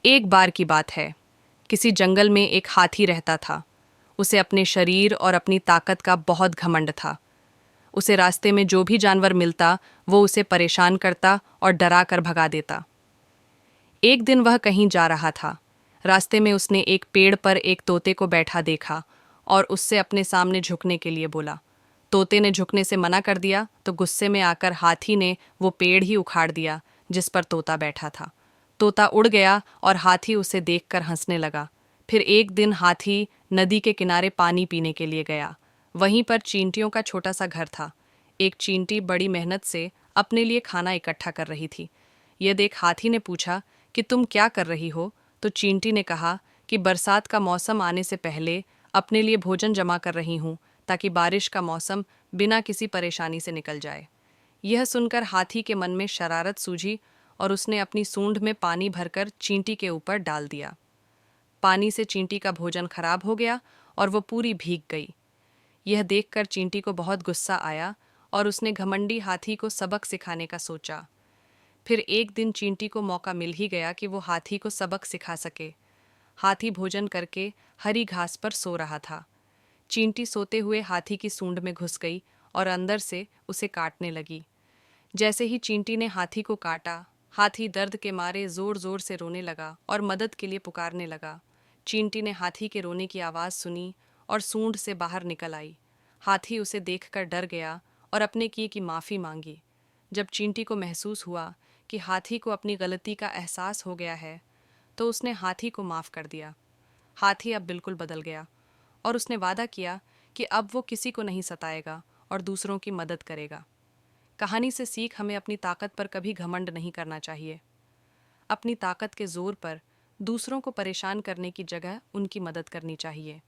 एक बार की बात है। किसी जंगल में एक हाथी रहता था। उसे अपने शरीर और अपनी ताकत का बहुत घमंड था। उसे रास्ते में जो भी जानवर मिलता वो उसे परेशान करता और डरा कर भगा देता। एक दिन वह कहीं जा रहा था। रास्ते में उसने एक पेड़ पर एक तोते को बैठा देखा और उससे अपने सामने झुकने के लिए बोला। तोते ने झुकने से मना कर दिया तो गुस्से में आकर हाथी ने वो पेड़ ही उखाड़ दिया जिस पर तोता बैठा था। तोता उड़ गया और हाथी उसे देखकर हंसने लगा। फिर एक दिन हाथी नदी के किनारे पानी पीने के लिए गया। वहीं पर चींटियों का छोटा सा घर था। एक चींटी बड़ी मेहनत से अपने लिए खाना इकट्ठा कर रही थी। यह देख हाथी ने पूछा कि तुम क्या कर रही हो? तो चींटी ने कहा कि बरसात का मौसम आने से पहले अपने लिए भोजन जमा कर रही हूँ ताकि बारिश का मौसम बिना किसी परेशानी से निकल जाए। यह सुनकर हाथी के मन में शरारत सूझी और उसने अपनी सूंड में पानी भरकर चींटी के ऊपर डाल दिया। पानी से चींटी का भोजन खराब हो गया और वो पूरी भीग गई। यह देखकर चींटी को बहुत गुस्सा आया और उसने घमंडी हाथी को सबक सिखाने का सोचा। फिर एक दिन चींटी को मौका मिल ही गया कि वो हाथी को सबक सिखा सके। हाथी भोजन करके हरी घास पर सो रहा था। चींटी सोते हुए हाथी की सूंड में घुस गई और अंदर से उसे काटने लगी। जैसे ही चींटी ने हाथी को काटा, हाथी दर्द के मारे जोर जोर से रोने लगा और मदद के लिए पुकारने लगा। चींटी ने हाथी के रोने की आवाज़ सुनी और सूंड से बाहर निकल आई। हाथी उसे देखकर डर गया और अपने किए की माफ़ी मांगी। जब चींटी को महसूस हुआ कि हाथी को अपनी गलती का एहसास हो गया है, तो उसने हाथी को माफ़ कर दिया। हाथी अब बिल्कुल बदल गया और उसने वादा किया कि अब वो किसी को नहीं सताएगा और दूसरों की मदद करेगा। कहानी से सीख हमें अपनी ताकत पर कभी घमंड नहीं करना चाहिए। अपनी ताकत के जोर पर दूसरों को परेशान करने की जगह उनकी मदद करनी चाहिए।